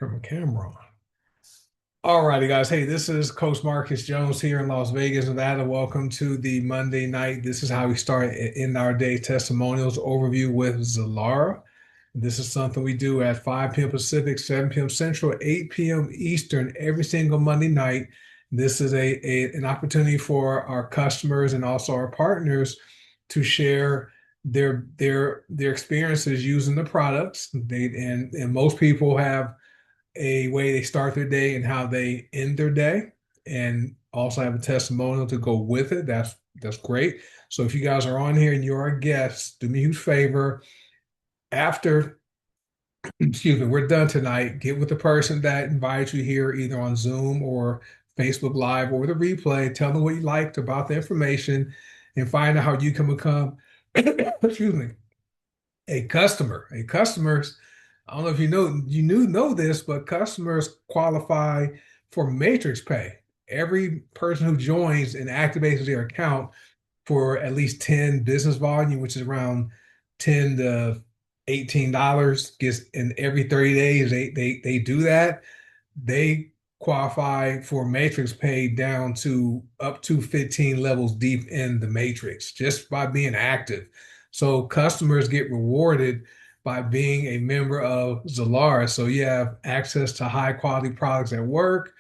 Turn my camera on. All righty, guys. Hey, this is Coach Marcus Jones here in Las Vegas, Nevada. Welcome to the Monday night. This is how we start in our day testimonials overview with Zalara. This is something we do at 5 p.m. Pacific, 7 p.m. Central, 8 p.m. Eastern every single Monday night. This is an opportunity for our customers and also our partners to share their experiences using the products. And most people have a way they start their day and how they end their day, and also have a testimonial to go with it. That's great. So if you guys are on here and you're a guest, do me a huge favor. After, excuse me, we're done tonight, get with the person that invited you here, either on Zoom or Facebook Live or the replay. Tell them what you liked about the information and find out how you can become, excuse me, a customer. A customers, I don't know if you know this, but customers qualify for matrix pay. Every person who joins and activates their account for at least 10 business volume, which is around 10 to $18, gets in every 30 days, they do that. They qualify for matrix pay down to up to 15 levels deep in the matrix just by being active. So customers get rewarded by being a member of Zalara. So you have access to high quality products at work.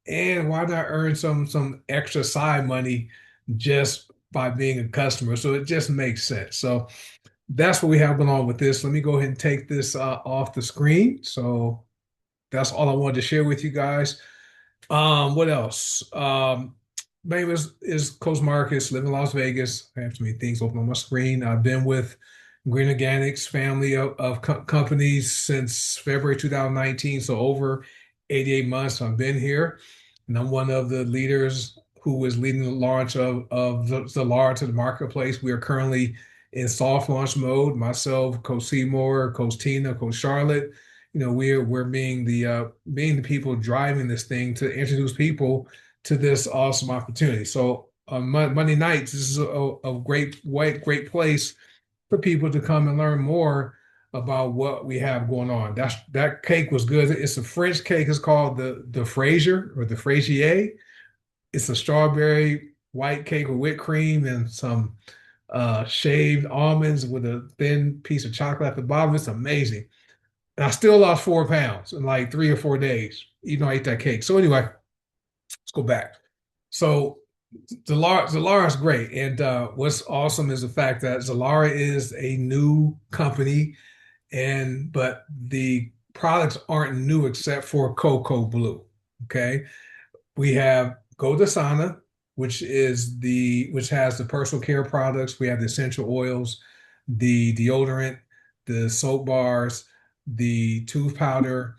And why not earn some extra side money just by being a customer? So it just makes sense. So that's what we have going on with this. Let me go ahead and take this off the screen. So that's all I wanted to share with you guys. What else? My name is Coach Marcus, live in Las Vegas. I have too many things open on my screen. I've been with Green Organics family of companies since February 2019, so over 88 months I've been here. And I'm one of the leaders who is leading the launch of the Zalara to the marketplace. We are currently in soft launch mode. Myself, Coach Seymour, Coach Tina, Coach Charlotte. We're being the people driving this thing to introduce people to this awesome opportunity. So on Monday nights, this is a great place for people to come and learn more about what we have going on. That cake was good. It's a French cake. It's called the Fraisier or the Fraisier. It's a strawberry white cake with whipped cream and some shaved almonds with a thin piece of chocolate at the bottom. It's amazing. And I still lost 4 pounds in like 3 or 4 days, even though I ate that cake. So anyway, let's go back. So Zalara is great. And what's awesome is the fact that Zalara is a new company, but the products aren't new except for Cocoa Blue. Okay. We have Godasana, which has the personal care products. We have the essential oils, the deodorant, the soap bars, the tooth powder,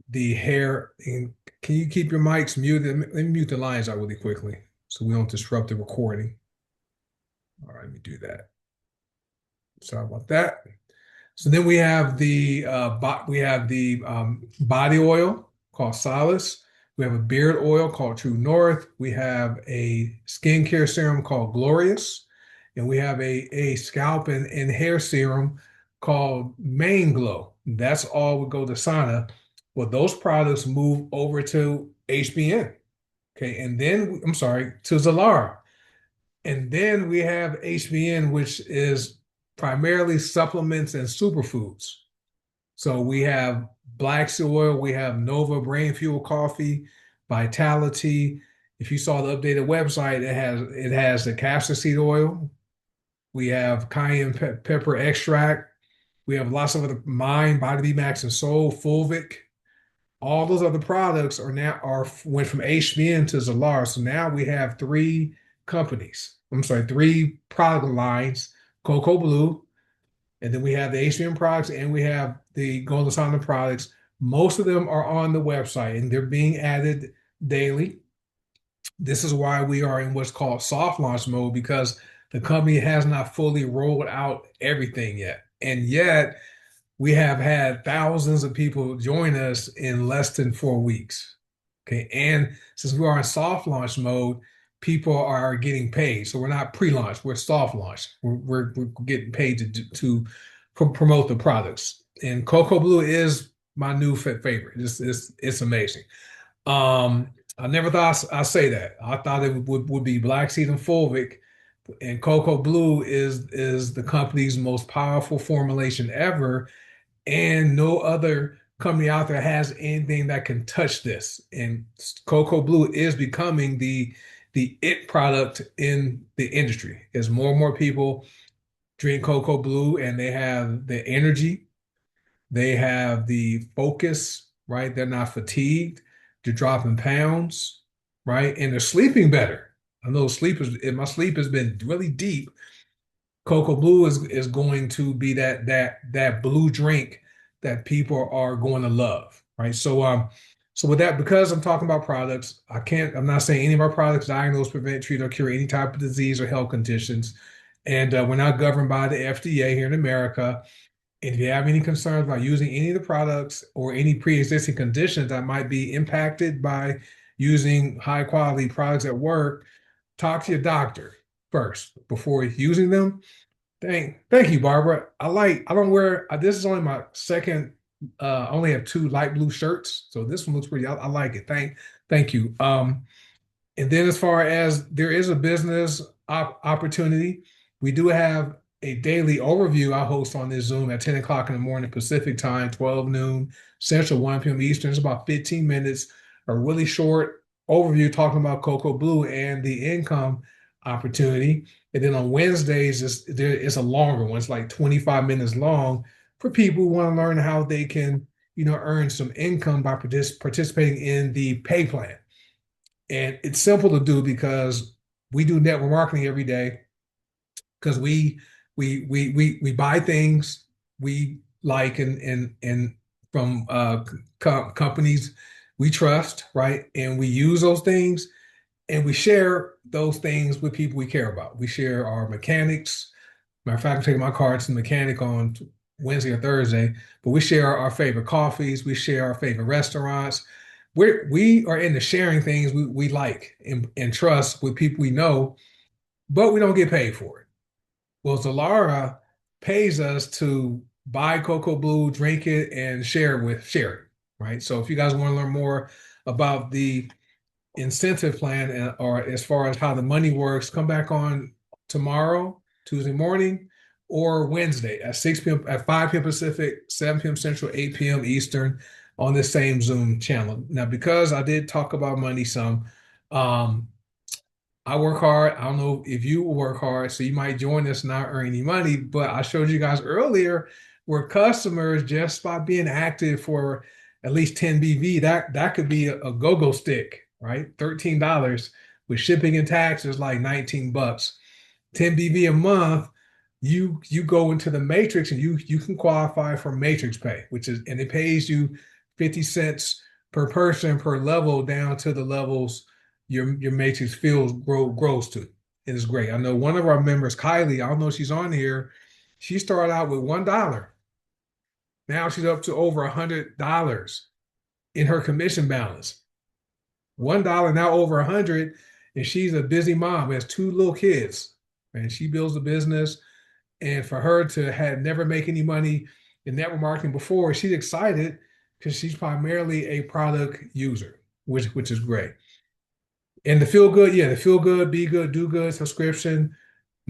the hair. And can you keep your mics muted? Let me mute the lines out really quickly so we don't disrupt the recording. All right, let me do that. Sorry about that. So then we have the body oil called Solace. We have a beard oil called True North. We have a skincare serum called Glorious, and we have a scalp and hair serum called Main Glow. That's all would go to Sana. Well, those products move over to HBN. Okay, and then I'm sorry, to Zalara. And then we have HBN, which is primarily supplements and superfoods. So we have black seed oil, we have Nova Brain Fuel Coffee, Vitality. If you saw the updated website, it has the castor seed oil. We have cayenne pepper extract. We have lots of other Mind, Body B Max, and Soul, Fulvic. All those other products are went from HBN to Zalara. So now we have three companies. I'm sorry, three product lines: Cocoa Blue, and then we have the HBN products, and we have the Golden Sana products. Most of them are on the website, and they're being added daily. This is why we are in what's called soft launch mode, because the company has not fully rolled out everything yet. And yet we have had thousands of people join us in less than 4 weeks. Okay. And since we are in soft launch mode, people are getting paid. So we're not pre-launch, we're soft launch. We're getting paid to promote the products. And Cocoa Blue is my new favorite. It's amazing. I never thought I'd say that. I thought it would be black seed and fulvic, and cocoa blue is the company's most powerful formulation ever, and no other company out there has anything that can touch this. And cocoa blue is becoming the it product in the industry as more and more people drink cocoa blue, and they have the energy, they have the focus, right? They're not fatigued, they're dropping pounds, right? And they're sleeping better. I know sleep is, if my sleep has been really deep, Cocoa Blue is going to be that blue drink that people are going to love, right? So with that, because I'm talking about products, I'm not saying any of our products diagnose, prevent, treat, or cure any type of disease or health conditions. And we're not governed by the FDA here in America. And if you have any concerns about using any of the products or any pre-existing conditions that might be impacted by using high quality products at work, talk to your doctor first before using them. Thank you, Barbara. I don't wear, this is only my second, I only have two light blue shirts. So this one looks pretty, I like it. Thank you. And then as far as there is a business opportunity, we do have a daily overview I host on this Zoom at 10 o'clock in the morning Pacific time, 12 noon Central, 1 p.m. Eastern. It's about 15 minutes, a really short overview talking about Cocoa Blue and the income opportunity. And then on Wednesdays, it's a longer one. It's like 25 minutes long for people who want to learn how they can, earn some income by participating in the pay plan. And it's simple to do because we do network marketing every day because we buy things we like and from companies we trust, right? And we use those things and we share those things with people we care about. We share our mechanics. Matter of fact, I'm taking my car to the mechanic on Wednesday or Thursday, but we share our favorite coffees, we share our favorite restaurants. We are into sharing things we like and trust with people we know, but we don't get paid for it. Well, Zalara pays us to buy Cocoa Blue, drink it, and share it, right? So if you guys want to learn more about the incentive plan or as far as how the money works, come back on tomorrow, Tuesday morning, or Wednesday at 6 p.m. at 5 p.m. Pacific, 7 p.m. Central, 8 p.m. Eastern on this same Zoom channel. Now, because I did talk about money some, um, I work hard. I don't know if you work hard, so you might join us and not earn any money. But I showed you guys earlier where customers just by being active for at least 10 BV, that could be a go-go stick, right? $13 with shipping and taxes like 19 bucks. 10 BV a month, you go into the matrix and you can qualify for matrix pay, which is and it pays you 50 cents per person per level down to the levels your matrix grows to. It is great. I know one of our members, Kylie, I don't know if she's on here. She started out with $1. Now she's up to over $100 in her commission balance. $1 now over 100, and she's a busy mom, has two little kids, and she builds a business. And for her to have never make any money in network marketing before, she's excited because she's primarily a product user, which is great. And the feel good, yeah, the feel good, be good, do good subscription,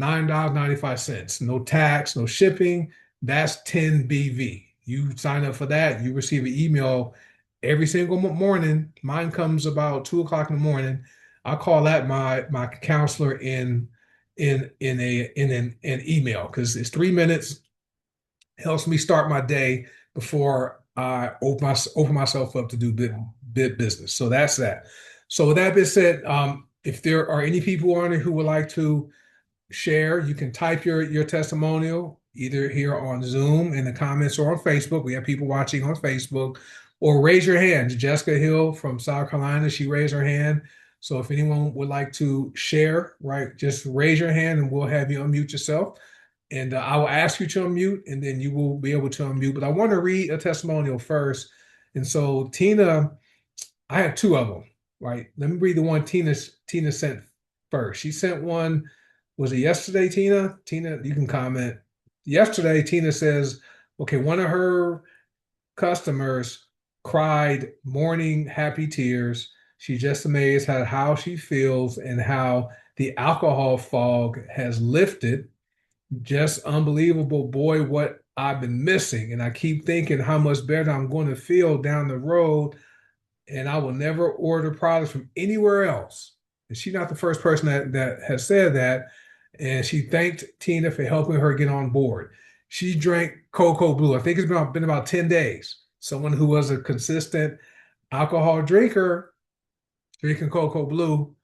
$9.95. No tax, no shipping. That's 10 BV. You sign up for that, you receive an email every single morning. Mine comes about 2 o'clock in the morning. I call that my counselor in an email because it's 3 minutes, helps me start my day before I open myself up to do bit business. So that's that. So with that being said, if there are any people on it who would like to share, you can type your testimonial either here on Zoom in the comments or on Facebook. We have people watching on Facebook, or raise your hand. Jessica Hill from South Carolina, she raised her hand. So if anyone would like to share, right, just raise your hand and we'll have you unmute yourself. And I will ask you to unmute, and then you will be able to unmute. But I want to read a testimonial first. And so Tina, I have two of them, right? Let me read the one Tina sent first. She sent one, was it yesterday, Tina? Tina, you can comment. Yesterday, Tina says, okay, one of her customers cried morning happy tears. She's just amazed at how she feels and how the alcohol fog has lifted. Just unbelievable, boy, what I've been missing. And I keep thinking how much better I'm going to feel down the road, and I will never order products from anywhere else. And she's not the first person that has said that. And she thanked Tina for helping her get on board. She drank Cocoa Blue. I think it's been about 10 days. Someone who was a consistent alcohol drinker drinking Cocoa Blue,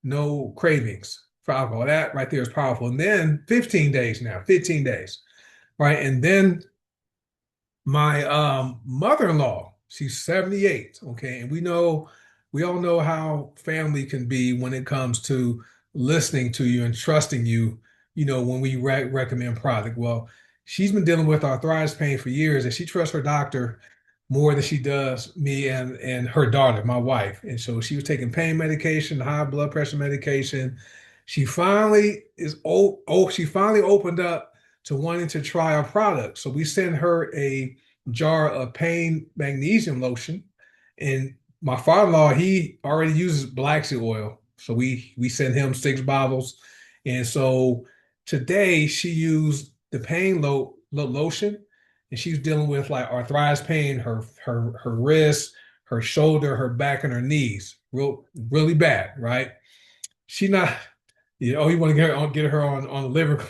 no cravings for alcohol. That right there is powerful. And then 15 days now, 15 days, right? And then my mother-in-law, she's 78, okay? And we all know how family can be when it comes to listening to you and trusting you, when we recommend product. Well, she's been dealing with arthritis pain for years, and she trusts her doctor more than she does me and her daughter, my wife. And so she was taking pain medication, high blood pressure medication. She finally opened up to wanting to try our product. So we sent her a jar of pain magnesium lotion. And my father-in-law, he already uses black seed oil. So we sent him 6 bottles. And so today she used the lotion, and she's dealing with like arthritis pain, her wrist, her shoulder, her back, and her knees. Really bad, right? She not, you want to get her on the liver.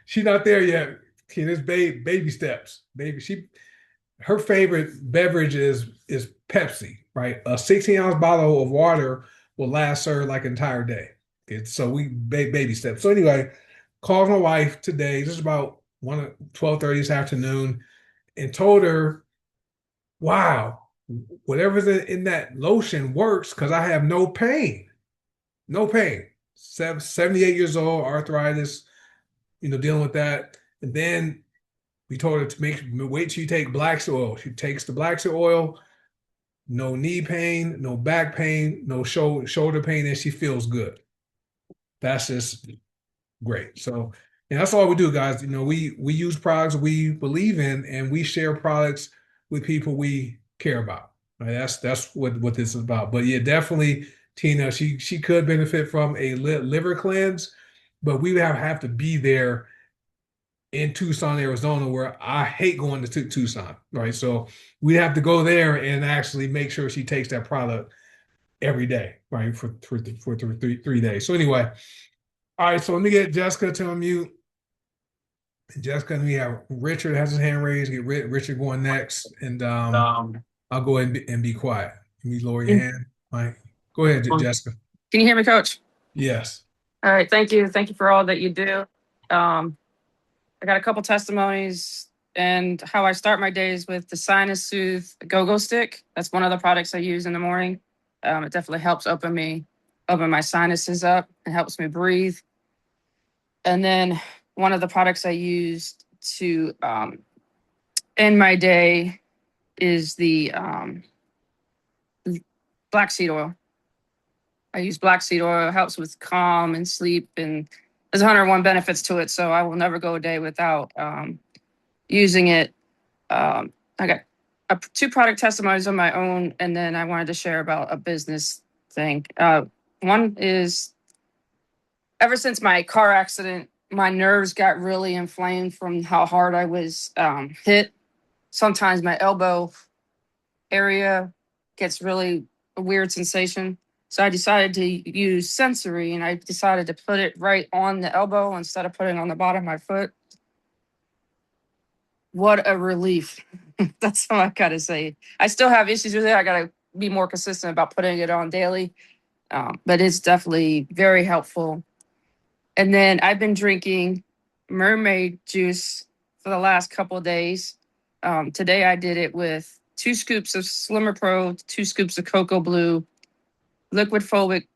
She's not there yet. It's baby steps. Her favorite beverage is Pepsi, right? A 16-ounce bottle of water will last her like an entire day. Okay, so we baby steps. So anyway, called my wife today, just about 12:30 this afternoon, and told her, wow, whatever's in that lotion works because I have no pain. No pain. 78 years old, arthritis, dealing with that. And then we told her to wait till you take black seed oil. She takes the black seed oil, no knee pain, no back pain, no shoulder pain, and she feels good. That's just great. So, and that's all we do, guys. We use products we believe in, and we share products with people we care about. Right? That's what this is about. But yeah, definitely, Tina, she could benefit from a liver cleanse, but we would have to be there in Tucson, Arizona, where I hate going to Tucson, right? So we have to go there and actually make sure she takes that product every day, right? For 3 days. So anyway, all right. So let me get Jessica to unmute. Jessica, and we have Richard has his hand raised. Get Richard going next, and I'll go ahead and be quiet. Let me lower your hand. All right. Go ahead, Jessica. Can you hear me, Coach? Yes. All right. Thank you. Thank you for all that you do. I got a couple testimonies, and how I start my days with the Sinus Soothe Go-Go Stick. That's one of the products I use in the morning. It definitely helps open my sinuses up and helps me breathe. And then one of the products I used to end my day is the black seed oil. I use black seed oil. It helps with calm and sleep, and there's 101 benefits to it. So I will never go a day without using it. I got 2 product testimonies on my own, and then I wanted to share about a business thing. One is, ever since my car accident, my nerves got really inflamed from how hard I was hit. Sometimes my elbow area gets really a weird sensation. So I decided to use sensory, and I decided to put it right on the elbow instead of putting it on the bottom of my foot. What a relief. That's all I gotta say. I still have issues with it. I gotta be more consistent about putting it on daily. But it's definitely very helpful. And then I've been drinking mermaid juice for the last couple of days. Today I did it with 2 scoops of Slimmer Pro, 2 scoops of Cocoa Blue, liquid fulvic,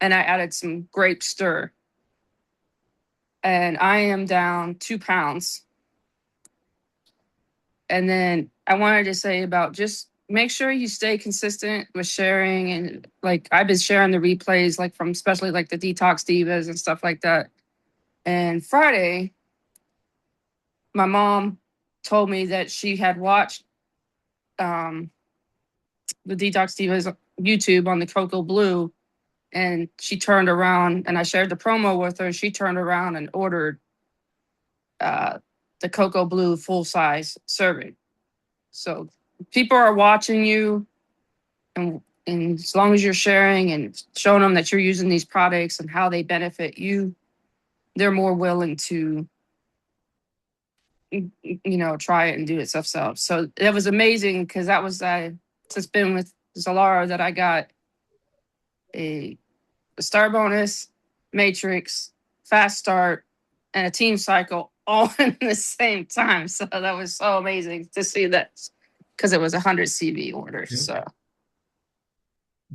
and I added some grape stir. And I am down 2 pounds. And then I wanted to say about just make sure you stay consistent with sharing. And like, I've been sharing the replays, like from especially like the Detox Divas and stuff like that. And Friday, my mom told me that she had watched um, the Detox Divas YouTube on the Cocoa Blue, and she turned around and I shared the promo with her. She turned around and ordered uh, the Cocoa Blue full size serving. So people are watching you, and as long as you're sharing and showing them that you're using these products and how they benefit you, they're more willing to try it and do it themselves. So it was amazing because that was it's been with Zalara that I got a, a star bonus, matrix, fast start, and a team cycle all in the same time. So that was so amazing to see that because it was 100 CV orders. Yep. So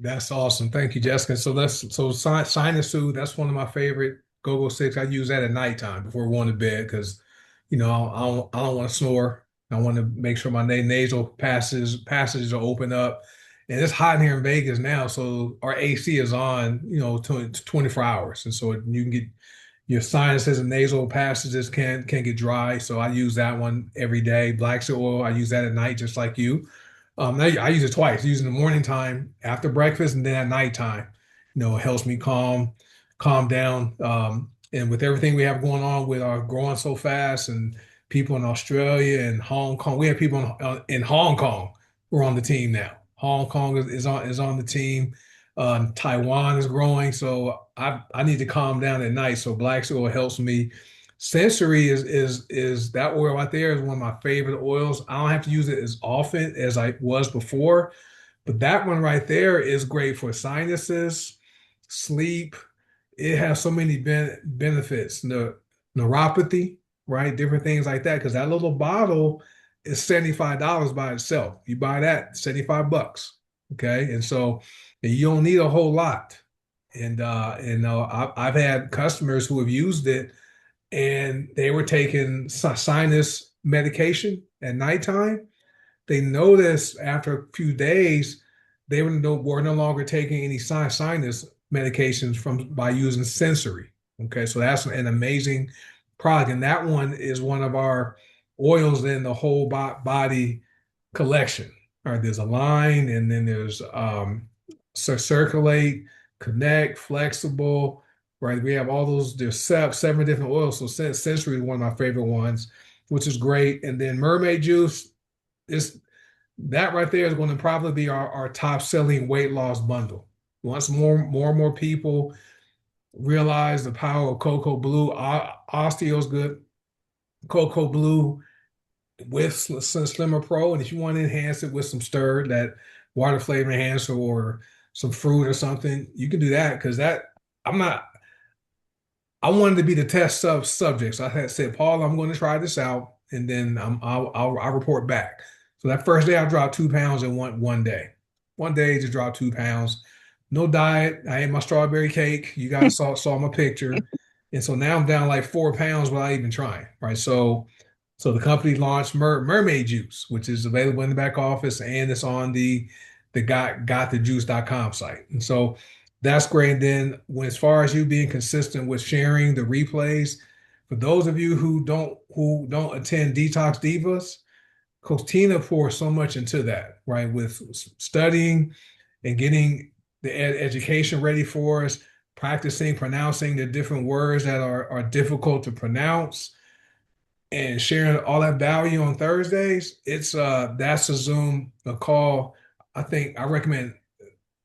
That's awesome. Thank you, Jessica. Sinus Soothe, that's one of my favorite go-go sticks. I use that at nighttime before going to bed because, I don't want to snore. I want to make sure my nasal passages are open up. And it's hot in here in Vegas now, so our AC is on, 24 hours. And so you can get your sinuses and nasal passages can get dry. So I use that one every day. Black seed oil, I use that at night just like you. I use it twice. I use it in the morning time after breakfast and then at nighttime. It helps me calm down. And with everything we have going on with our growing so fast and people in Australia and Hong Kong, we have people in Hong Kong who are on the team now. Hong Kong is on the team. Taiwan is growing, so I need to calm down at night. So black oil helps me. Sensory is that oil right there is one of my favorite oils. I don't have to use it as often as I was before, but that one right there is great for sinuses, sleep. It has so many benefits. Neuropathy, right? Different things like that. Because that little bottle is $75 by itself. You buy that, 75 bucks. Okay. And you don't need a whole lot. I've had customers who have used it and they were taking sinus medication at nighttime. They noticed after a few days they were no longer taking any sinus medications from by using sensory. Okay, so that's an amazing product, and that one is one of our oils in the whole body collection. All right, there's Align, and then there's Circulate, Connect, Flexible. Right, we have all those. There's seven different oils. So sensory is one of my favorite ones, which is great. And then Mermaid Juice is that right there is going to probably be our top selling weight loss bundle. Once more and more people realize the power of Cocoa Blue, Osteo's good. Cocoa Blue with Slimmer Pro, and if you want to enhance it with some stir, that water flavor enhancer or some fruit or something, you can do that because I'm not. I wanted to be the test subject. So I had said, Paul, I'm going to try this out, and then I'll report back. So that first day, I dropped 2 pounds in one day. One day, just dropped 2 pounds. No diet. I ate my strawberry cake. You guys saw my picture, and so now I'm down like 4 pounds without even trying. Right. So the company launched Mermaid Juice, which is available in the back office, and it's on the gotthejuice.com site. And so that's great. And then as far as you being consistent with sharing the replays, for those of you who don't attend Detox Divas, Coach Tina pours so much into that, right? With studying and getting the education ready for us, practicing pronouncing the different words that are difficult to pronounce, and sharing all that value on Thursdays. That's a call. I think I recommend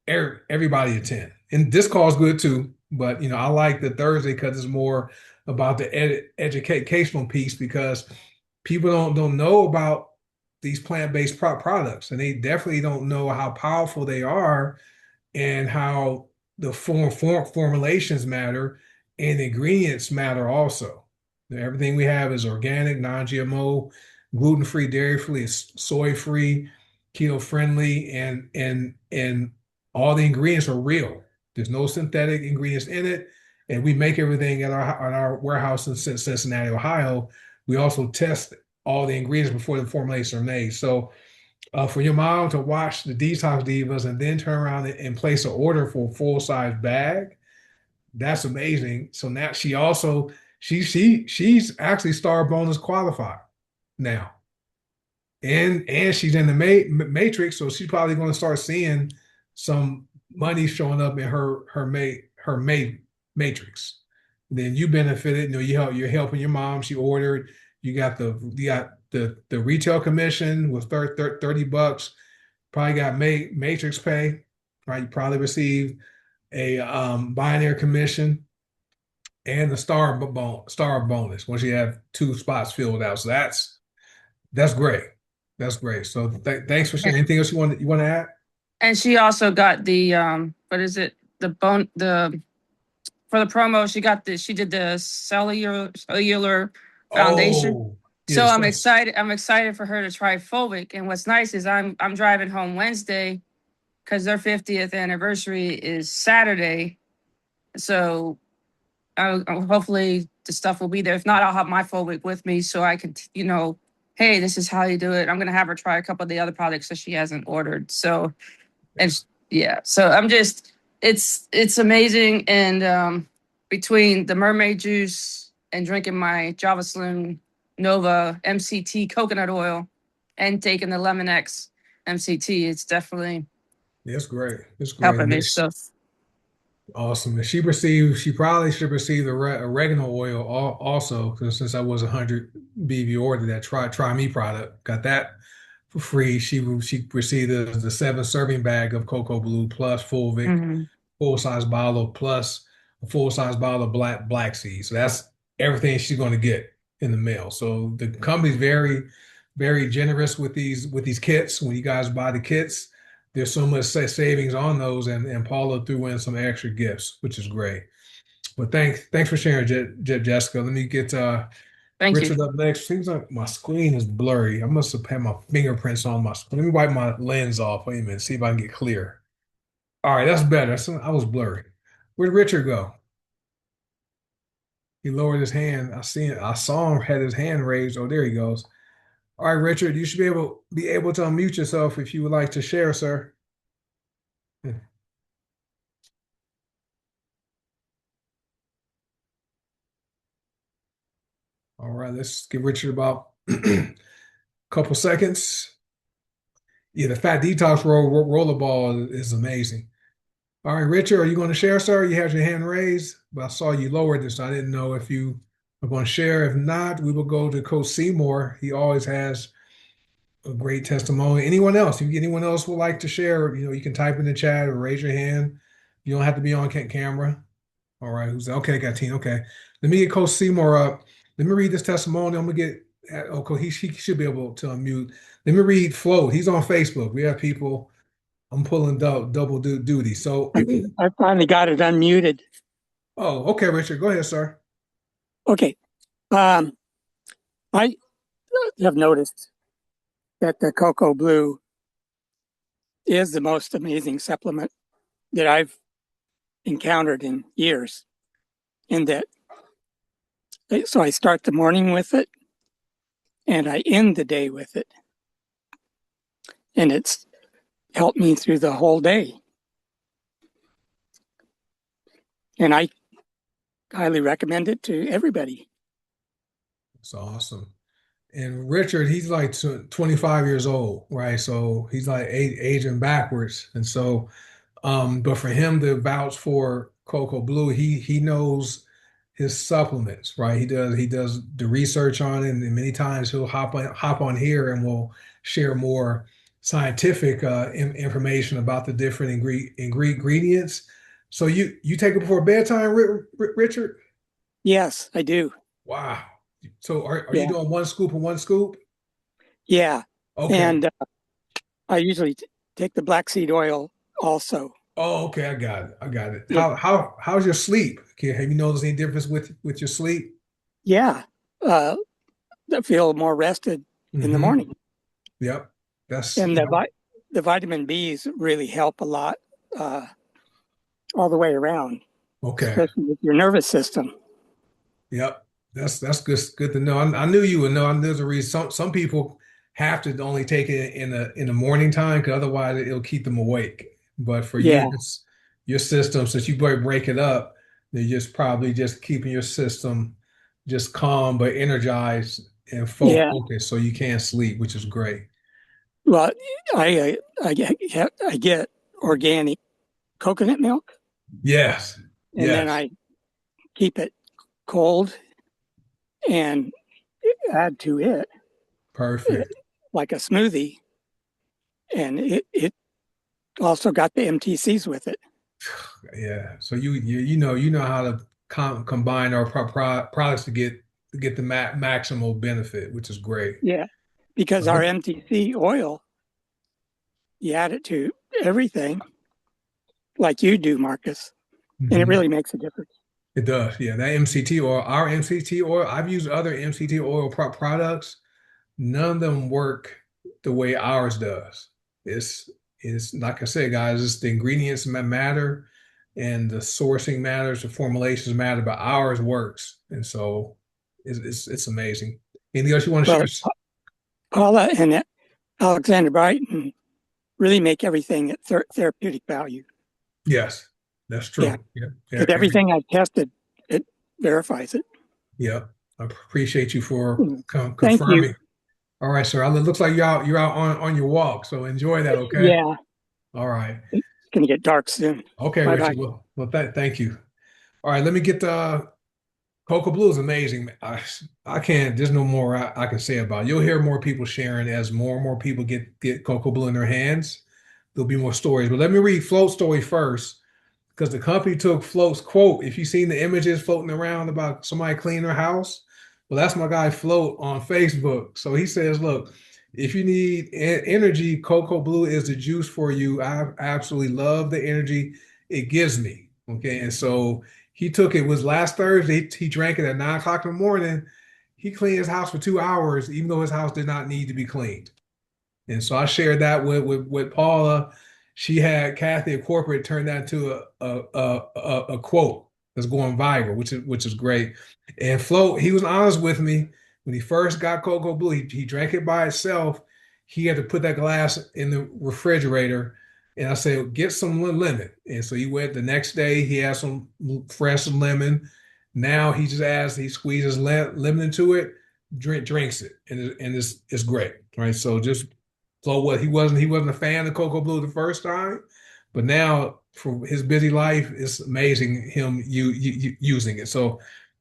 everybody attend. And this call is good too, but I like the Thursday because it's more about the educational piece because people don't know about these plant-based products, and they definitely don't know how powerful they are and how the formulations matter and the ingredients matter also. Everything we have is organic, non-GMO, gluten-free, dairy-free, soy-free, keto-friendly, and all the ingredients are real. There's no synthetic ingredients in it, and we make everything at our warehouse in Cincinnati, Ohio. We also test all the ingredients before the formulations are made. So for your mom to watch the Detox Divas and then turn around and place an order for a full size bag, that's amazing. So now she's actually star bonus qualified now. and she's in the matrix, so she's probably going to start seeing some money showing up in her matrix. Then you benefited. You're helping your mom. She ordered. You got the retail commission was $30. Probably got matrix pay. Right. You probably received a binary commission and the star bonus once you have two spots filled out. So that's great. That's great. So thanks for sharing. Anything else you want to add? And she also got the what is it? The for the promo, she did the cellular foundation. Oh, So yes. I'm excited for her to try Fulvic. And what's nice is I'm driving home Wednesday because their 50th anniversary is Saturday. So hopefully the stuff will be there. If not, I'll have my Fulvic with me so I can, hey, this is how you do it. I'm gonna have her try a couple of the other products that she hasn't ordered. So and yeah, so it's amazing. And between the mermaid juice and drinking my Java Slim Nova MCT coconut oil and taking the Lemon X MCT, it's definitely It's great. It's great. helping me. So Awesome. And she probably should receive the oregano oil also, because since I was 100 BB order that try me product, got that for free. She received the 7 serving bag of Cocoa Blue plus mhm. full size bottle plus a full size bottle of black seed. So that's everything she's going to get in the mail. So the company's very generous with these kits. When you guys buy the kits, there's so much savings on those, and Paula threw in some extra gifts, which is great. But thanks for sharing, Jessica. Let me get Thank you. Richard up next. Seems like my screen is blurry. I must have had my fingerprints on my screen. Let me wipe my lens off. Wait a minute, see if I can get clear. All right, that's better. I was blurry. Where'd Richard go? He lowered his hand. I saw him had his hand raised. Oh, there he goes. All right, Richard, you should be able to unmute yourself if you would like to share, sir. All right, let's give Richard about a couple seconds. Yeah, the fat detox rollerball is amazing. All right, Richard, are you going to share, sir? You have your hand raised, but I saw you lowered this. So I didn't know if you are going to share. If not, we will go to Coach Seymour. He always has a great testimony. Anyone else would like to share, you can type in the chat or raise your hand. You don't have to be on camera. All right, who's okay? Got team. Okay, let me get Coach Seymour up. Let me read this testimony. I'm gonna get. Okay, he should be able to unmute. Let me read Flo. He's on Facebook. We have people. I'm pulling double duty. So, I finally got it unmuted. oh, okay, Richard, go ahead, sir. Okay. I have noticed that the Cocoa Blue is the most amazing supplement that I've encountered in years. In that, so I start the morning with it and I end the day with it. And it's helped me through the whole day. And I highly recommend it to everybody. It's awesome. And Richard, he's like 25 years old, right? So he's like aging backwards. And so, but for him to vouch for Cocoa Blue, he knows his supplements, right? He does the research on it, and many times he'll hop on here and we'll share more scientific information about the different ingredients. So you take it before bedtime, Richard? Yes, I do. Wow. So are you Yeah. doing one scoop and one scoop? Yeah. Okay. And I usually take the black seed oil also. Oh, okay. I got it. I got it. It, How's your sleep? Okay, have you noticed any difference with your sleep? yeah. I feel more rested in the Hmm. morning. Yep. That's And the vitamin Bs really help a lot uh, all the way around, okay. especially with your nervous system. Yep. That's good to know. I knew you would know. I knew there's a reason. Some people have to only take it in the morning time because otherwise it'll keep them awake. But for you, Yeah. it's your system, since you break it up, they're just probably just keeping your system just calm but energized and Yeah. focused so you can't sleep, which is great. Well, I get organic coconut milk, Yes. and then Yes. I keep it cold and add to it Perfect. like a smoothie, and it also got the MTCs with it. Yeah. So you know how to combine our products to get the maximal benefit, which is great. Yeah, because our So, MTC oil, you add it to everything like you do, Marcus, and it mhm. really makes a difference. It does. Yeah. That MCT oil, our MCT oil, I've used other MCT oil products. None of them work the way ours does. It's it's like I said, guys, it's the ingredients matter and the sourcing matters, the formulations matter, but ours works. And so it's amazing. Anything else you want to Well, share? Paula and Alexander Brighton really make everything at therapeutic value. Yes, that's Yeah, true. Yeah. Yeah. because everything I've tested, it verifies it. Yeah. I appreciate you for Mm. Thank you. confirming. All right, sir. It looks like you're out on your walk. So enjoy that, okay? Yeah, All right. it's going to get dark soon. Okay, Bye bye. Richard. Well, thank you. All right, let me get the Cocoa Blue is amazing. I can't. There's no more I can say about it. You'll hear more people sharing as more and more people get Cocoa Blue in their hands. There'll be more stories. But let me read Float's story first because the company took Float's quote. If you've seen the images floating around about somebody cleaning their house, well, that's my guy Float on Facebook. So he says, look, if you need energy, Cocoa Blue is the juice for you. I absolutely love the energy it gives me. Okay. And so he took it was last Thursday. He drank it at 9 o'clock in the morning. He cleaned his house for 2 hours, even though his house did not need to be cleaned. And so I shared that with Paula. She had Kathy at corporate turn that into a quote that's going viral, which is great. And Flo, he was honest with me when he first got Cocoa Blue. He drank it by itself. He had to put that glass in the refrigerator, and I said, "Get some lemon." And so he went the next day. He had some fresh lemon. Now he just adds, he squeezes lemon into it, drinks it, and it's great, right? So just so what he wasn't a fan of Cocoa Blue the first time, but now for his busy life, it's amazing him using it. So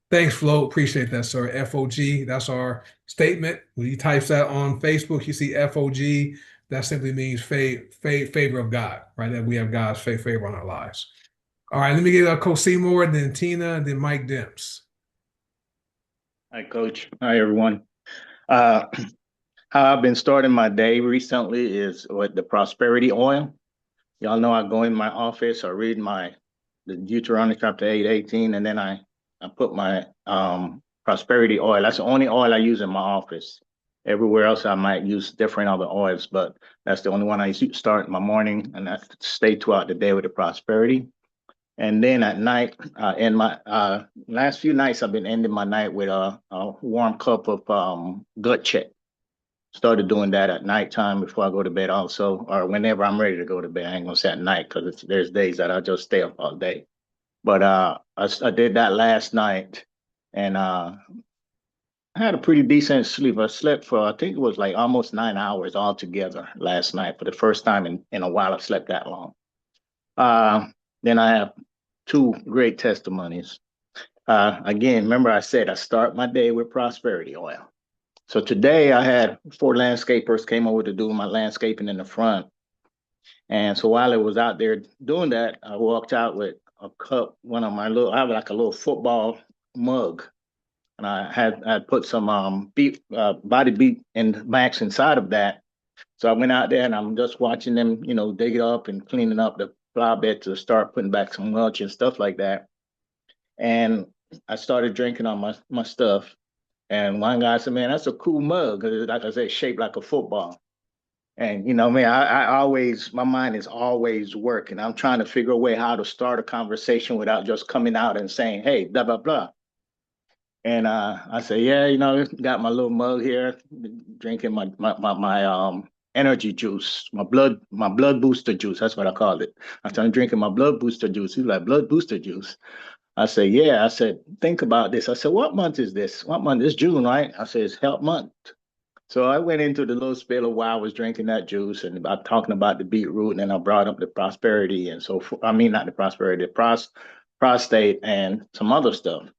thanks, Flo. Appreciate that, sir. FOG, that's our statement. When he types that on Facebook, you see FOG. That simply means favor of God, right? That we have God's favor on our lives. All right, let me get Coach Seymour, then Tina, and then Mike Demps. Hi, Coach. Hi, everyone. Uh, how I've been starting my day recently is with the prosperity oil. Y'all know I go in my office, I read the Deuteronomy chapter 8:18, and then I put my prosperity oil. That's the only oil I use in my office. Everywhere else I might use different other oils, but that's the only one I start my morning and I stay throughout the day with the prosperity. And then at night, in my last few nights, I've been ending my night with a warm cup of gut check. Started doing that at nighttime before I go to bed, also, or whenever I'm ready to go to bed. I ain't gonna say at night because there's days that I just stay up all day. But I did that last night, and I had a pretty decent sleep. I slept for I think it was like almost 9 hours altogether last night for the first time in a while. I've slept that long. Uh, then I have two great testimonies. Again, remember I said I start my day with prosperity oil. So today I had four landscapers came over to do my landscaping in the front. And so while I was out there doing that, I walked out with a cup, I have like a little football mug. And I had put some body beat and max inside of that. So I went out there and I'm just watching them, dig it up and cleaning up the flower bed to start putting back some mulch and stuff like that. And I started drinking on my stuff. And one guy said, "Man, that's a cool mug. Like I said, shaped like a football." And man, I always my mind is always working. I'm trying to figure a way how to start a conversation without just coming out and saying, "Hey, blah blah blah." And I say, "Yeah, got my little mug here, drinking my energy juice, my blood booster juice. That's what I called it. I started drinking my blood booster juice. He's like, blood booster juice. I said, yeah. I said, think about this. I said, what month is this? What month? It's June, right? I said, it's help month. So I went into the little spill of why I was drinking that juice and about talking about the beetroot, and then I brought up the prosperity and so I mean not the prosperity, the prostate and some other stuff.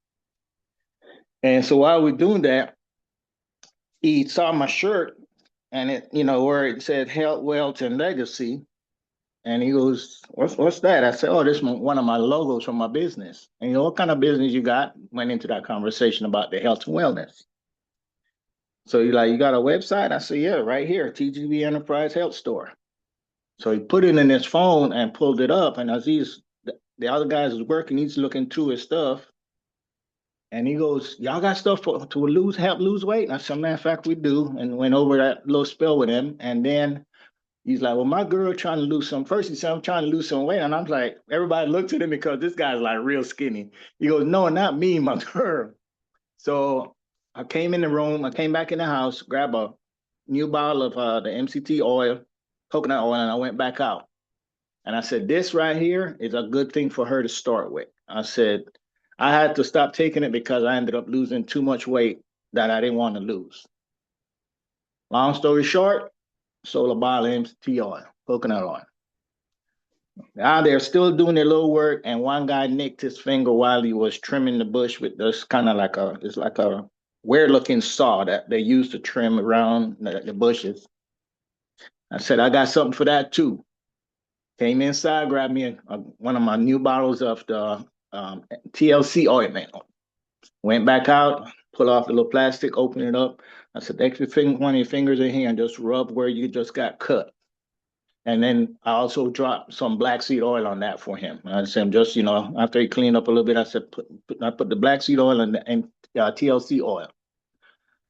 And so while we're doing that, he saw my shirt and it, where it said health, wealth, and legacy. And he goes, what's that? I said, oh, this is one of my logos from my business. And what kind of business you got? Went into that conversation about the health and wellness. So he's like, you got a website? I said, yeah, right here, TGB Enterprise Health Store. So he put it in his phone and pulled it up. And as the other guys was working, he's looking through his stuff. And he goes, y'all got stuff to help lose weight? And I said, matter of fact, we do. And went over that little spill with him. And then he's like, well, my girl trying to lose some. First he said, I'm trying to lose some weight. And I'm like, everybody looked at him because this guy's like real skinny. He goes, no, not me, my girl. So I came in the room, I came back in the house, grabbed a new bottle of the MCT oil, coconut oil, and I went back out. And I said, this right here is a good thing for her to start with. I said, I had to stop taking it because I ended up losing too much weight that I didn't want to lose. Long story short, sold a bottle of MCT oil, coconut oil. Now they're still doing their little work, and one guy nicked his finger while he was trimming the bush with this kind of it's like a weird looking saw that they use to trim around the bushes. I said, I got something for that too. Came inside, grabbed me one of my new bottles of the TLC ointment. Went back out, pull off the little plastic, open it up. I said, take one of your fingers in here and just rub where you just got cut. And then I also dropped some black seed oil on that for him. And I said, just, after he cleaned up a little bit, I said, I put the black seed oil and TLC oil.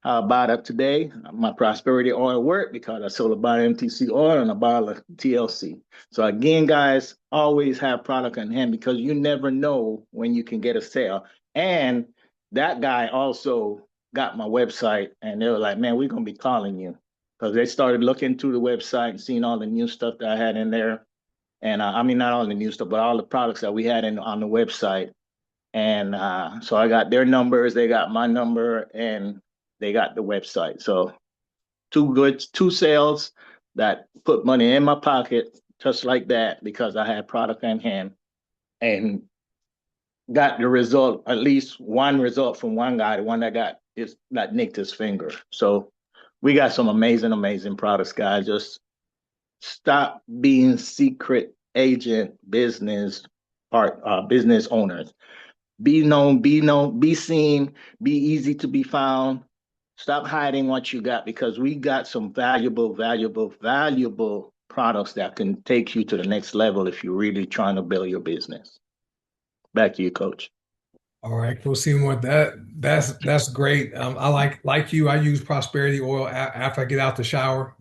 How about it today? My prosperity oil worked because I sold a bottle of MTC oil and a bottle of TLC. So again, guys, always have product on hand because you never know when you can get a sale. And that guy also got my website and they were like, man, we're going to be calling you. Because they started looking through the website and seeing all the new stuff that I had in there. And I mean, not all the new stuff, but all the products that we had on the website. And so I got their numbers, they got my number, and they got the website. So two sales that put money in my pocket just like that because I had product in hand and got the result, at least one result from one guy, the one that nicked his finger. So we got some amazing products, guys. Just stop being secret agent business owners. Be known, be seen, be easy to be found. Stop hiding what you got because we got some valuable products that can take you to the next level if you're really trying to build your business. Back to you, Coach. All right, Coach Seymour, that's great. I like you. I use prosperity oil after I get out the shower.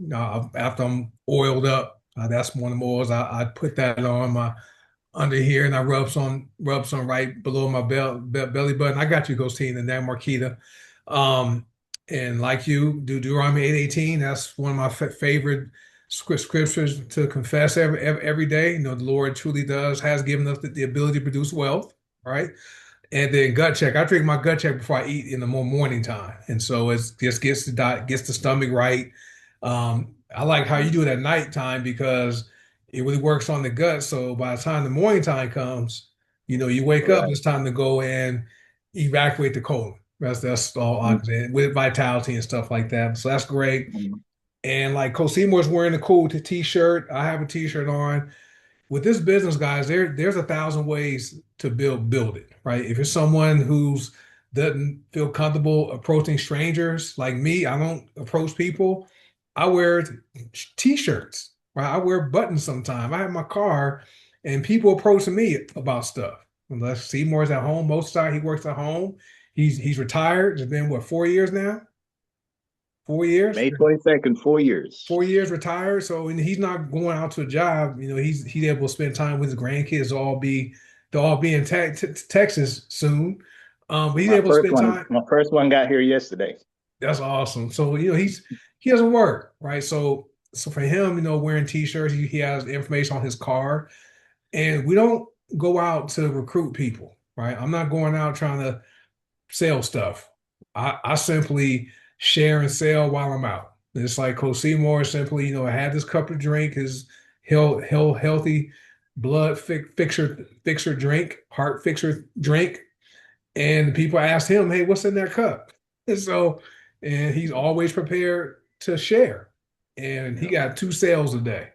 After I'm oiled up, that's one of the oils I put that on my under here, and I rub some right below my belly button. I got you, Coach Tina, and that Marquita. And like you, do Deuteronomy 8:18. That's one of my favorite scriptures to confess every day. The Lord truly has given us the ability to produce wealth, right? And then gut check. I drink my gut check before I eat in the morning time, and so it just gets the stomach right. I like how you do it at nighttime because it really works on the gut. So by the time the morning time comes, you wake up. Right. It's time to go and evacuate the colon. That's all I can say with vitality and stuff like that. So that's great. Mm-hmm. And like Coach Seymour's wearing a cool t-shirt. I have a t-shirt on with this business, guys, there's 1,000 ways to build it, right? If you're someone who's doesn't feel comfortable approaching strangers like me, I don't approach people. I wear t-shirts, right? I wear buttons sometimes. I have my car and people approaching me about stuff. Unless Seymour's at home, most of the time he works at home. He's retired. It's been what, 4 years now? 4 years? May 22nd, 4 years. 4 years retired, so and he's not going out to a job. He's able to spend time with his grandkids. They'll all be in Texas soon. But he's able to spend time. My first one got here yesterday. That's awesome. So he doesn't work, right? So for him, wearing t-shirts, he has information on his car, and we don't go out to recruit people, right? I'm not going out trying to sell stuff. I simply share and sell while I'm out. It's like Coach Seymour simply, had this cup of drink, his healthy blood fixer drink, heart fixer drink, and people asked him, "Hey, what's in that cup?" And so, and he's always prepared to share, and he Yeah. got 2 sales a day,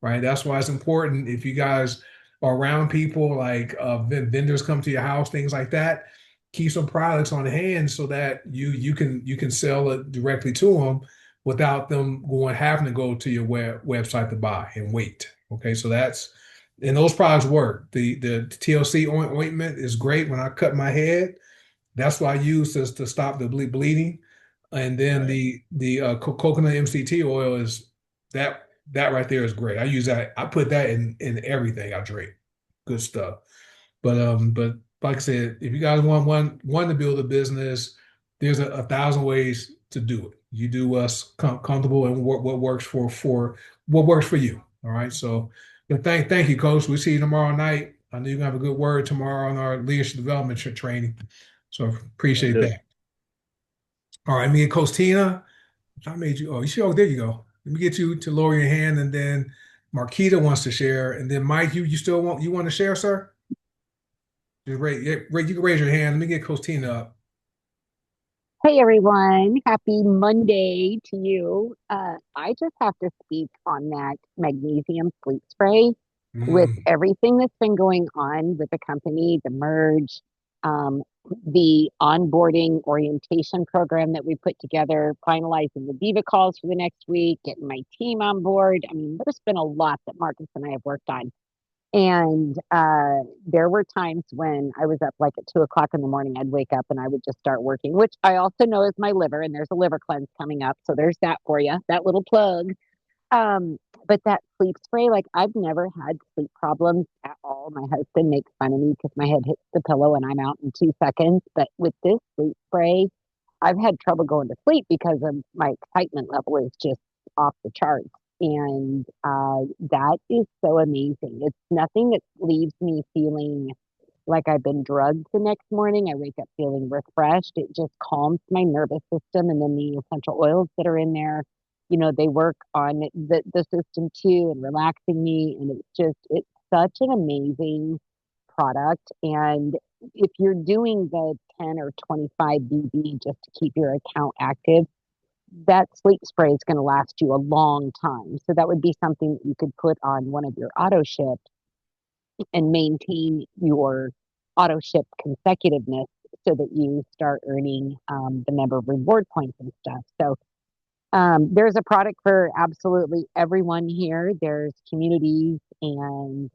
right? That's why it's important if you guys are around people like vendors come to your house, things like that. Keep some products on hand so that you can sell it directly to them without them having to go to your website to buy and wait. Okay, so and those products work. The TLC ointment is great when I cut my head. That's what I use to stop the bleeding. And then Right. the coconut MCT oil is that right there is great. I use that. I put that in everything I drink. Good stuff. But like I said, if you guys want one to build a business, there's a thousand ways to do it. You do what's comfortable and what works for what works for you. All right. So, but thank you, Coach. We see you tomorrow night. I know you're gonna have a good word tomorrow on our leadership development training. So Will appreciate do. that. All right, me and Coach Tina. I made you. Oh, you see. Oh, there you go. Let me get you to lower your hand, and then Marquita wants to share, and then Mike, you still want to share, sir? Just raise, yeah, you can raise your hand. Let me get Coach Tina up. Hey everyone, happy Monday to you. I just have to speak on that magnesium sleep spray with Mm. everything that's been going on with the company, the merge, the onboarding orientation program that we put together, finalizing the Viva calls for the next week, getting my team on board. I mean, there's been a lot that Marcus and I have worked on. And there were times when I was up like at 2 o'clock in the morning, I'd wake up and I would just start working, which I also know is my liver, and there's a liver cleanse coming up. So there's that for you, that little plug. Um, but that sleep spray, like I've never had sleep problems at all. My husband makes fun of me because my head hits the pillow and I'm out in 2 seconds. But with this sleep spray, I've had trouble going to sleep because of my excitement level is just off the charts. And that is so amazing. It's nothing that leaves me feeling like I've been drugged the next morning. I wake up feeling refreshed. It just calms my nervous system. And then the essential oils that are in there, they work on the system too and relaxing me. And it's such an amazing product. And if you're doing the 10 or 25 BB just to keep your account active, that sleep spray is going to last you a long time. So that would be something that you could put on one of your auto ships and maintain your auto ship consecutiveness so that you start earning the member reward points and stuff. So there's a product for absolutely everyone here. There's communities and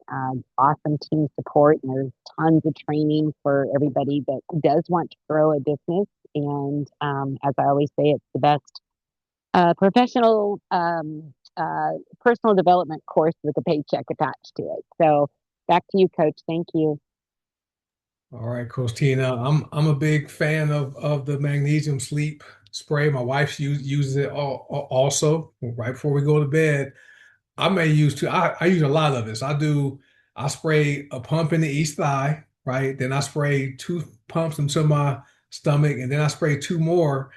awesome team support, and there's tons of training for everybody that does want to grow a business. And as I always say, it's the best professional personal development course with a paycheck attached to it. So back to you, Coach. Thank you. All right, Coach Tina. I'm a big fan of the magnesium sleep spray. My wife uses it also right before we go to bed. I may use two. I use a lot of this. I spray a pump in the east thigh, right? Then I spray 2 pumps into my stomach, and then I spray 2 more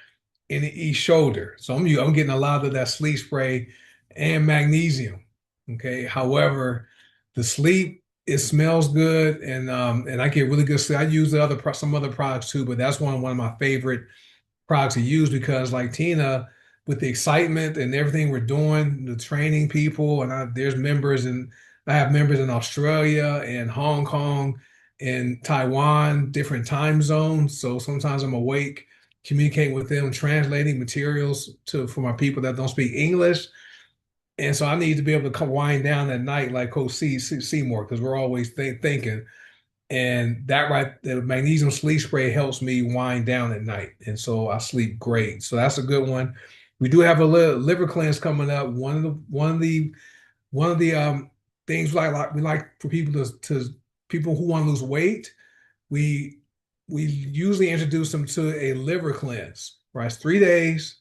in the east shoulder. So I'm getting a lot of that sleep spray and magnesium. Okay. However, the sleep, it smells good, and I get really good sleep. I use some other products too, but that's one of my favorite products to use because like Tina, with the excitement and everything we're doing, the training people, and I have members in Australia and Hong Kong and Taiwan, different time zones. So sometimes I'm awake, communicating with them, translating materials for my people that don't speak English. And so I need to be able to come wind down at night like Coach Seymour, because we're always thinking. And the magnesium sleep spray helps me wind down at night. And so I sleep great. So that's a good one. We do have a liver cleanse coming up. One of the things we like for people to people who want to lose weight, we we usually introduce them to a liver cleanse, right? It's 3 days,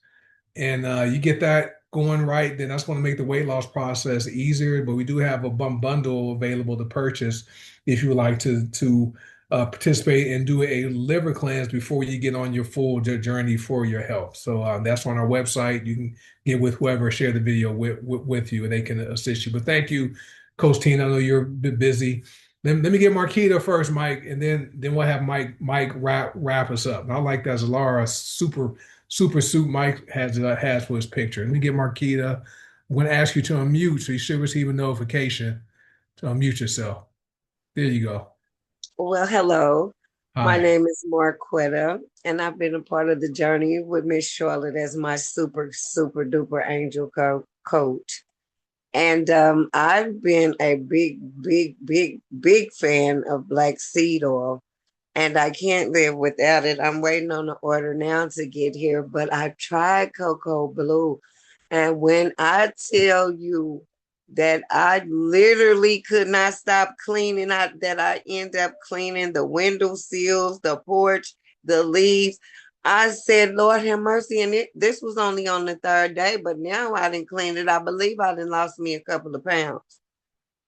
and you get that going right, then that's going to make the weight loss process easier. But we do have a bundle available to purchase if you would like to participate and do a liver cleanse before you get on your full journey for your health. So that's on our website. You can get with whoever, share the video with you, and they can assist you. But thank you, Coach Tina. I know you're a bit busy. Let me get Marquita first, Mike, and then we'll have Mike wrap us up. And I like that Zalara super suit Mike has for his picture. Let me get Marquita. I'm going to ask you to unmute so you should receive a notification to unmute yourself. There you go. Well, hello. My Hi. name is Marquetta, and I've been a part of the journey with Miss Charlotte as my super duper angel coach. And I've been a big fan of black seed oil, and I can't live without it. I'm waiting on the order now to get here, but I tried Cocoa Blue. And when I tell you that I literally could not stop cleaning out, that I end up cleaning the window sills, the porch, the leaves. I said, Lord have mercy. And this was only on the third day, but now I didn't clean it. I believe I didn't lost me a couple of pounds.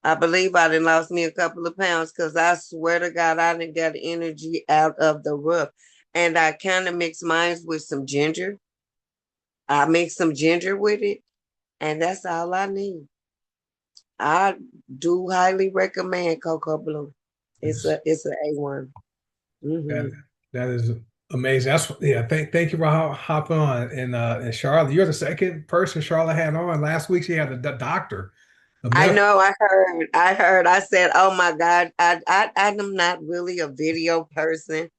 I believe I didn't lost me a couple of pounds because I swear to God, I didn't get energy out of the roof. And I kind of mixed mine with some ginger. I mixed some ginger with it, and that's all I need. I do highly recommend Cocoa Blue. It's a A1. That Mm-hmm. that is amazing. That's yeah. Thank you for hopping on. And Charlotte, you're the second person Charlotte had on. Last week she had the doctor. A I meth. know. I heard. I said, "Oh my God, I'm not really a video person,"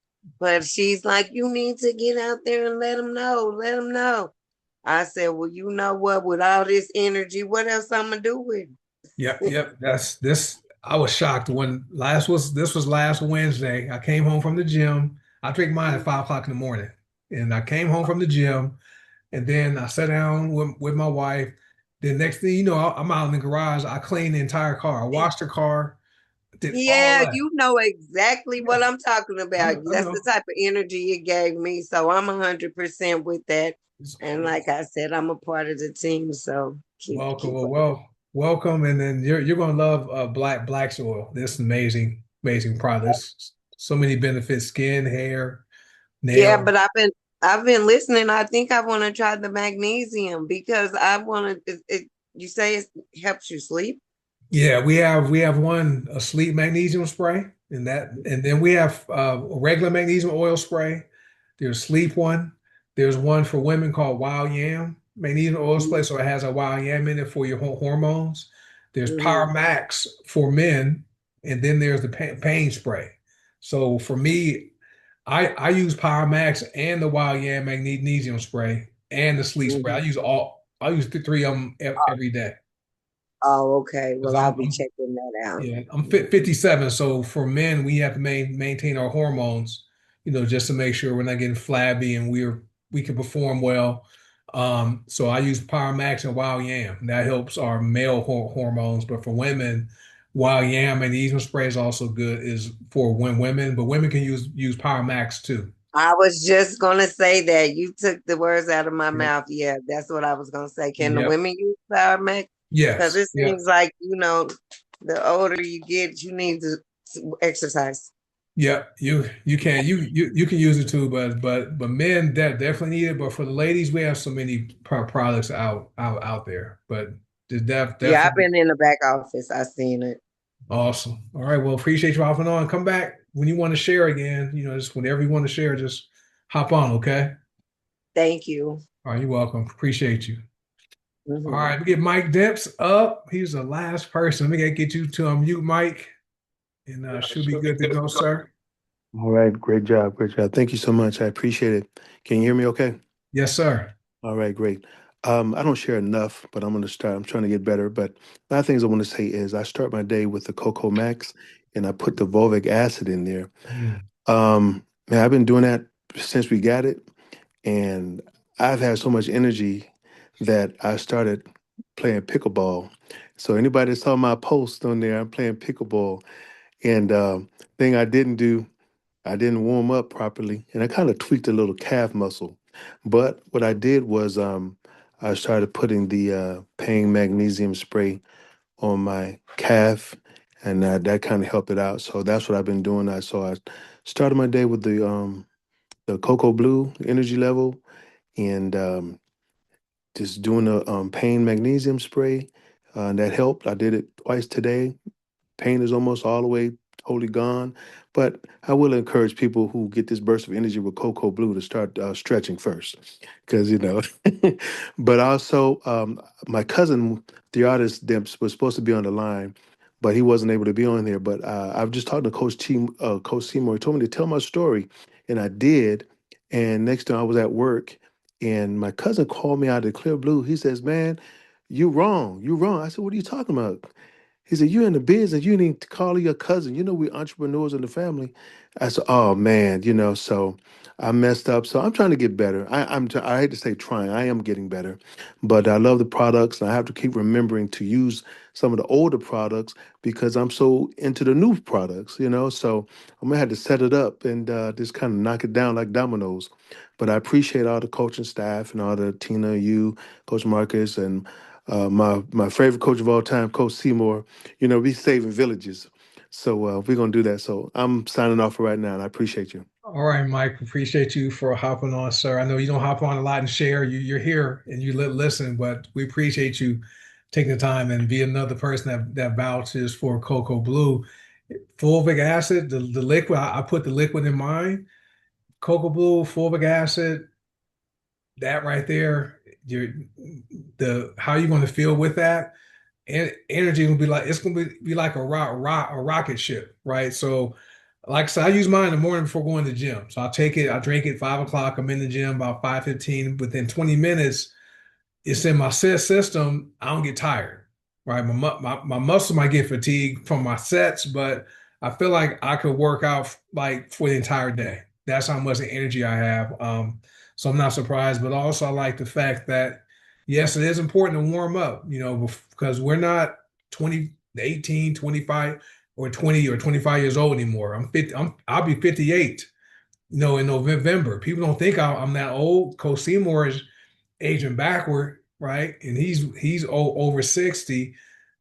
but she's like, "You need to get out there and let them know. Let them know." I said, "Well, you know what? With all this energy, what else I'm gonna do with it?" Yep. That's this. I was shocked when this was last Wednesday. I came home from the gym. I drink mine at 5 o'clock in the morning, and I came home from the gym, and then I sat down with my wife. The next thing you know, I'm out in the garage. I cleaned the entire car. I washed her car, did all Yeah, that. you know exactly Yeah, what I'm talking about. I That's the know. type of energy it gave me. So I'm 100% with that. And like I said, I'm a part of the team. So Welcome, keep up. welcome, and then you're gonna love black soil. This amazing product. There's so many benefits: skin, hair, Yeah, nail. but I've been listening. I think I want to try the magnesium because I want to. You say it helps you sleep. Yeah, we have one a sleep magnesium spray, and then we have a regular magnesium oil spray. There's sleep one. There's one for women called Wild Yam magnesium oil spray, Mm-hmm. so it has a wild yam in it for your hormones. There's Mm-hmm. Power Max for men, and then there's the pain spray. So for me, I use Power Max and the Wild Yam magnesium spray and the sleep spray. Mm-hmm. I use the three of them every day Oh, okay. because Well, I'll be checking that out. yeah, I'm 57, so for men, we have to maintain our hormones, just to make sure we're not getting flabby and we can perform well. So I use Power Max and Wild Yam. That helps our male hormones, but for women, Wild Yam and Magnesium spray is also good is for women, but women can use Power Max too. I was just gonna say that you took the words out of my Yep. mouth. Yeah, that's what I was gonna say. Can the Yep. women use Power Max? Because Yes. it Yep. seems like the older you get, you need to exercise. Yeah, you can you can use it too, but men that definitely need it. But for the ladies, we have so many products out there. But the Yeah, I've definitely been in the back office. I seen it. awesome. All right, well, appreciate you hopping on. Come back when you want to share again. Just whenever you want to share, just hop on. Okay. Thank you. All right, you're welcome. Appreciate you. All Mhm. right, we get Mike Demp's up. He's the last person. We gotta get you to unmute, Mike, and should be good to go, sir. All right, great job, great job. Thank you so much. I appreciate it. Can you hear me okay? Yes, sir. All right, great. I don't share enough, but I'm going to start. I'm trying to get better. But one of the things I want to say is I start my day with the Cocoa Max and I put the Volvic acid in there. Mm. Man, I've been doing that since we got it, and I've had so much energy that I started playing pickleball. So anybody that saw my post on there, I'm playing pickleball. And thing I didn't do, I didn't warm up properly, and I kind of tweaked a little calf muscle. But what I did was I started putting the pain magnesium spray on my calf, and that kind of helped it out. So that's what I've been doing. I started my day with the cocoa blue energy level, and just doing a pain magnesium spray. That helped. I did it twice today. Pain is almost all the way totally gone. But I will encourage people who get this burst of energy with cocoa blue to start stretching first, because But also, my cousin, the artist, Demps, was supposed to be on the line, but he wasn't able to be on there. But I've just talked to Coach Seymour. He told me to tell my story, and I did. And next time I was at work, and my cousin called me out of the clear blue. He says, "Man, you wrong. You wrong." I said, "What are you talking about?" He said, "You're in the business. You need to call your cousin. You know, we're entrepreneurs in the family." I said, "Oh man, so I messed up. So I'm trying to get better. I hate to say trying. I am getting better, but I love the products, and I have to keep remembering to use some of the older products because I'm so into the new products. So I'm gonna have to set it up and just kind of knock it down like dominoes. But I appreciate all the coaching staff and all the Tina, you, Coach Marcus, and my favorite coach of all time, Coach Seymour. We saving villages. So we're gonna do that. So I'm signing off for right now, and I appreciate you. All right, Mike. Appreciate you for hopping on, sir. I know you don't hop on a lot and share. You're here and you listen, but we appreciate you taking the time and be another person that vouches for Cocoa Blue. Fulvic acid, the liquid. I put the liquid in mine. Cocoa Blue, fulvic acid. That right there. You're the how you going to feel with that? And energy will be like it's gonna be like a rocket ship, right? So, like I said, I use mine in the morning before going to the gym. So I drink it 5 o'clock. I'm in the gym about 5:15. Within 20 minutes, it's in my system. I don't get tired, right? My muscle might get fatigued from my sets, but I feel like I could work out like for the entire day. That's how much energy I have. So I'm not surprised, but also I like the fact that yes, it is important to warm up, because we're not 20, 18, 25, or 20 or 25 years old anymore. I'm 50, I'll be 58, in November. People don't think I'm that old. Coach Seymour is aging backward, right? And he's over 60.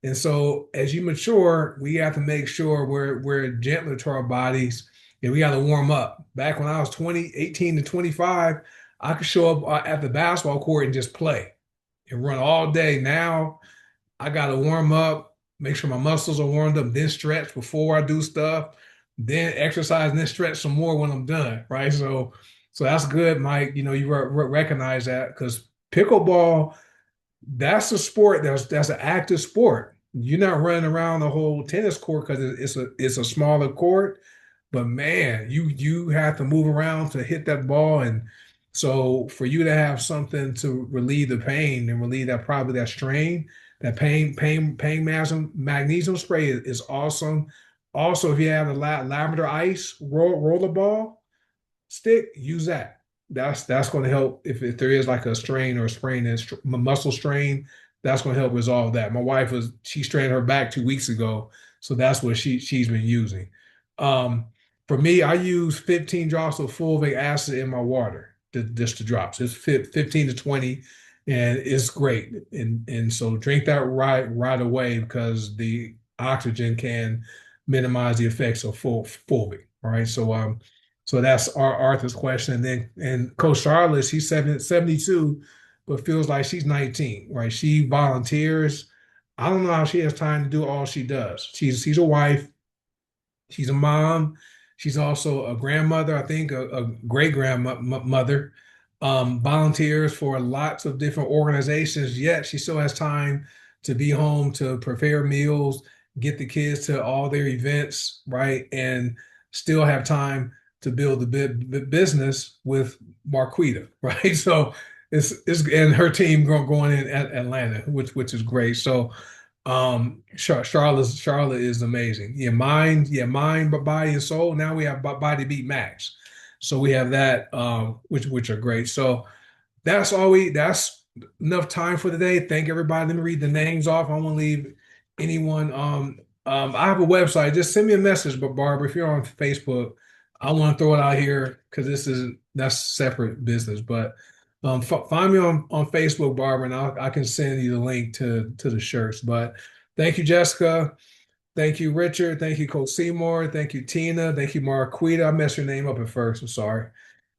And so as you mature, we have to make sure we're gentler to our bodies and we got to warm up. Back when I was 20, 18 to 25, I could show up at the basketball court and just play and run all day. Now I got to warm up, make sure my muscles are warmed up, then stretch before I do stuff, then exercise, and then stretch some more when I'm done, right? So that's good, Mike. You recognize that because pickleball, that's a sport that's an active sport. You're not running around the whole tennis court because it's a smaller court, but man, you have to move around to hit that ball, and so for you to have something to relieve the pain and relieve that strain, that pain magnesium spray is awesome. Also, if you have the lavender ice roller ball stick, use that. That's going to help if there is like a strain or a sprain and muscle strain. That's going to help resolve that. My wife she strained her back 2 weeks ago, so that's what she's been using. Um, for me, I use 15 drops of fulvic acid in my water, just the drops. It's 15 to 20, and it's great. And so drink that right away because the oxygen can minimize the effects of fulvic. All right, so that's Arthur's question. And Coach Charlotte, she's 72, but feels like she's 19, right? She volunteers. I don't know how she has time to do all she does. She's a wife, she's a mom. She's also a grandmother, I think, a great grandmother. Volunteers for lots of different organizations, yet she still has time to be home to prepare meals, get the kids to all their events, right? And still have time to build the business with Marquita, right? So it's and her team going in at Atlanta, which is great. So Charlotte is amazing. Mind, but body and soul. Now we have body beat max. So we have that, which are great. So that's enough time for today. Thank everybody. Let me read the names off. I don't want to leave anyone. I have a website. Just send me a message, but Barbara, if you're on Facebook, I want to throw it out here because that's separate business. But find me on Facebook, Barbara, and I can send you the link to the shirts. But thank you, Jessica. Thank you, Richard. Thank you, Coach Seymour. Thank you, Tina. Thank you, Marquita. I messed your name up at first. I'm sorry.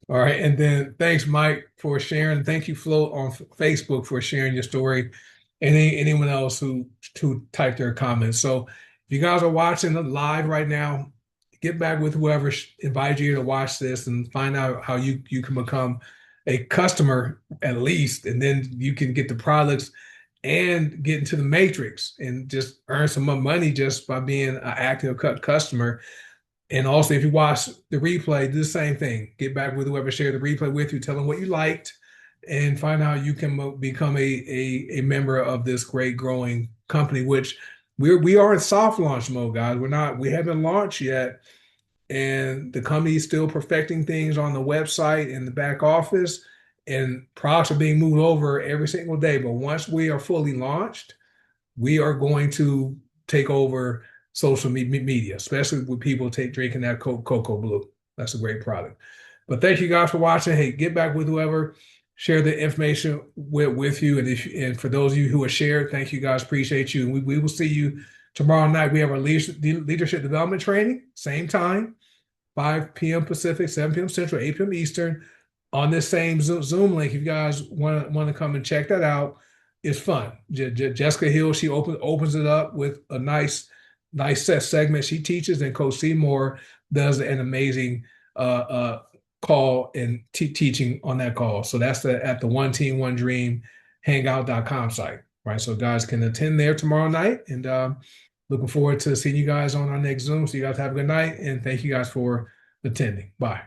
All right. And then thanks, Mike, for sharing. Thank you, Flo, on Facebook for sharing your story. And anyone else who typed their comments. So if you guys are watching live right now, get back with whoever invited you to watch this and find out how you can become a customer at least, and then you can get the products and get into the matrix and just earn some more money just by being an active customer. And also, if you watch the replay, do the same thing. Get back with whoever shared the replay with you, tell them what you liked, and find out how you can become a member of this great growing company, which we are in soft launch mode, guys. We haven't launched yet, and the company is still perfecting things on the website and the back office, and products are being moved over every single day. But once we are fully launched, we are going to take over social media, especially with people drinking that Cocoa Blue. That's a great product. But thank you guys for watching. Hey, get back with whoever share the information with you. And for those of you who are shared, thank you guys. Appreciate you. And we will see you tomorrow night. We have our leadership development training, same time, 5 p.m. Pacific, 7 p.m. Central, 8 p.m. Eastern, on this same Zoom link. If you guys want to come and check that out, it's fun. Jessica Hill, she opens it up with a nice set segment she teaches, and Coach Seymour does an amazing call and teaching on that call. So that's at the One Team One Dream hangout.com site, right? So guys can attend there tomorrow night, and looking forward to seeing you guys on our next Zoom. So you guys have a good night, and thank you guys for attending. Bye.